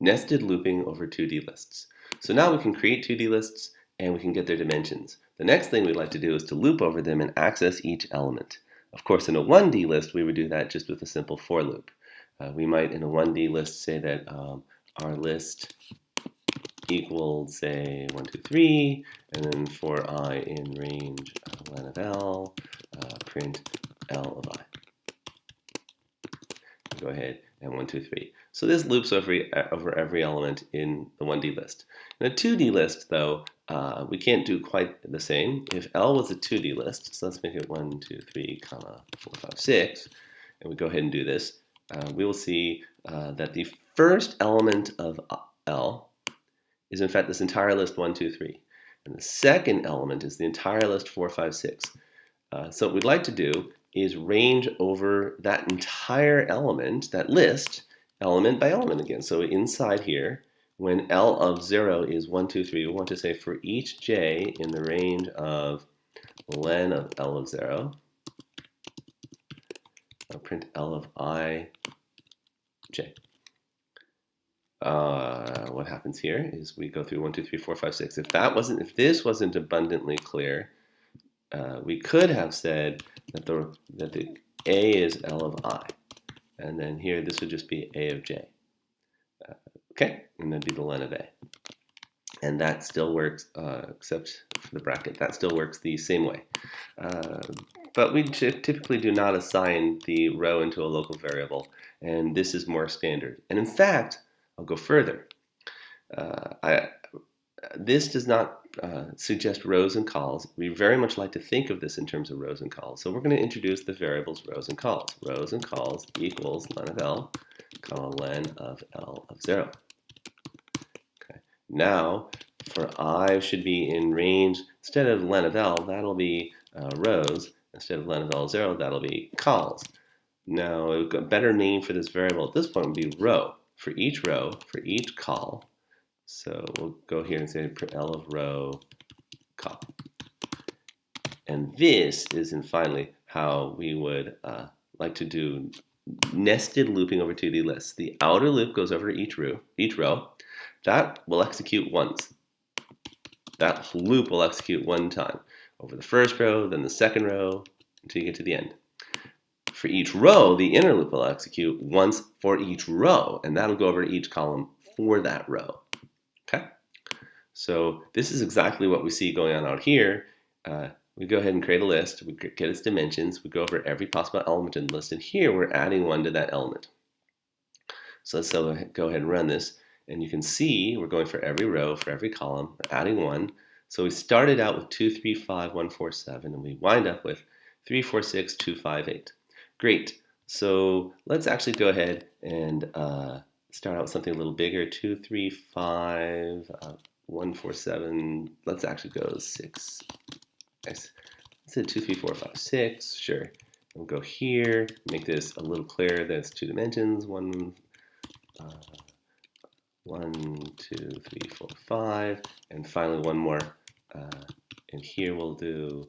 nested looping over 2D lists. So now we can create 2D lists and we can get their dimensions. The next thing we'd like to do is to loop over them and access each element. Of course, in a 1D list, we would do that just with a simple for loop. We might, in a 1D list, say that our list equals, say, 1, 2, 3, and then for I in range len of L, print L of I. Go ahead and 1, 2, 3. So this loops over every element in the 1D list. In a 2D list, though, we can't do quite the same. If L was a 2D list, so let's make it 1, 2, 3, comma 4, 5, 6, and we go ahead and do this, we will see that the first element of L is in fact this entire list 1, 2, 3. And the second element is the entire list 4, 5, 6. So what we'd like to do is range over that entire element, that list, element by element again. So inside here, when L of 0 is 1, 2, 3, we want to say for each j in the range of len of L of 0, I'll print L of I j. What happens here is we go through 1, 2, 3, 4, 5, 6. If this wasn't abundantly clear, we could have said that the A is L of I, and then here this would just be A of j. Okay, and that'd be the len of A. And that still works, except for the bracket, that still works the same way. But we typically do not assign the row into a local variable, and this is more standard. And in fact, I'll go further. This does not suggest rows and cols. We very much like to think of this in terms of rows and cols. So we're going to introduce the variables rows and cols. Rows and cols equals len of L, comma len of L of 0. Okay. Now, for I should be in range, instead of len of L, that'll be rows. Instead of len of L 0, that'll be cols. Now, a better name for this variable at this point would be row. For each row, for each col. So we'll go here and say L of row col. And this is, and finally, how we would like to do nested looping over 2D lists. The outer loop goes over each row. That will execute once. That loop will execute one time over the first row, then the second row, until you get to the end. For each row, the inner loop will execute once for each row, and that'll go over each column for that row. Okay? So this is exactly what we see going on out here. We go ahead and create a list, we get its dimensions, we go over every possible element in the list, and here we're adding one to that element. So let's go ahead and run this, and you can see we're going for every row, for every column, we're adding one. So we started out with 2, 3, 5, 1, 4, 7, and we wind up with 3, 4, 6, 2, 5, 8. Great. So let's actually go ahead and start out with something a little bigger. 2, 3, 5, 1, 4, 7. Let's actually go 6. Nice. Let's say 2, 3, 4, 5, 6. Sure. We'll go here. Make this a little clearer. That's 2 dimensions. 1, 2, 3, 4, 5. And finally one more. And here we'll do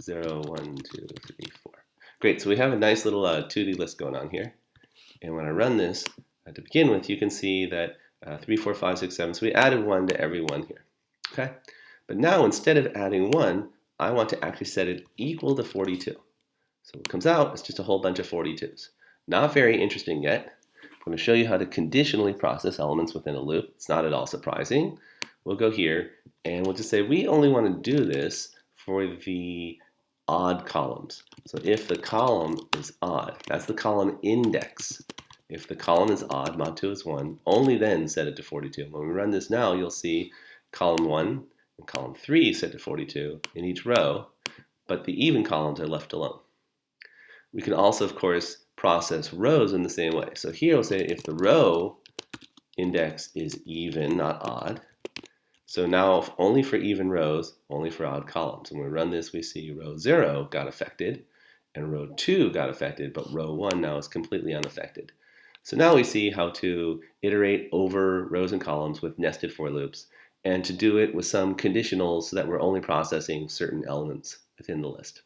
0, 1, 2, 3, 4. Great, so we have a nice little 2D list going on here. And when I run this, to begin with, you can see that 3, 4, 5, 6, 7. So we added 1 to every one here. Okay? But now instead of adding 1, I want to actually set it equal to 42. So what comes out is just a whole bunch of 42s. Not very interesting yet. I'm going to show you how to conditionally process elements within a loop. It's not at all surprising. We'll go here and we'll just say we only want to do this for the odd columns. So if the column is odd, that's the column index. If the column is odd, mod 2 is 1, only then set it to 42. When we run this now, you'll see column 1 and column 3 set to 42 in each row, but the even columns are left alone. We can also, of course, process rows in the same way. So here we'll say if the row index is even, not odd, so now only for even rows, only for odd columns. When we run this, we see row 0 got affected, and row 2 got affected, but row 1 now is completely unaffected. So now we see how to iterate over rows and columns with nested for loops, and to do it with some conditionals so that we're only processing certain elements within the list.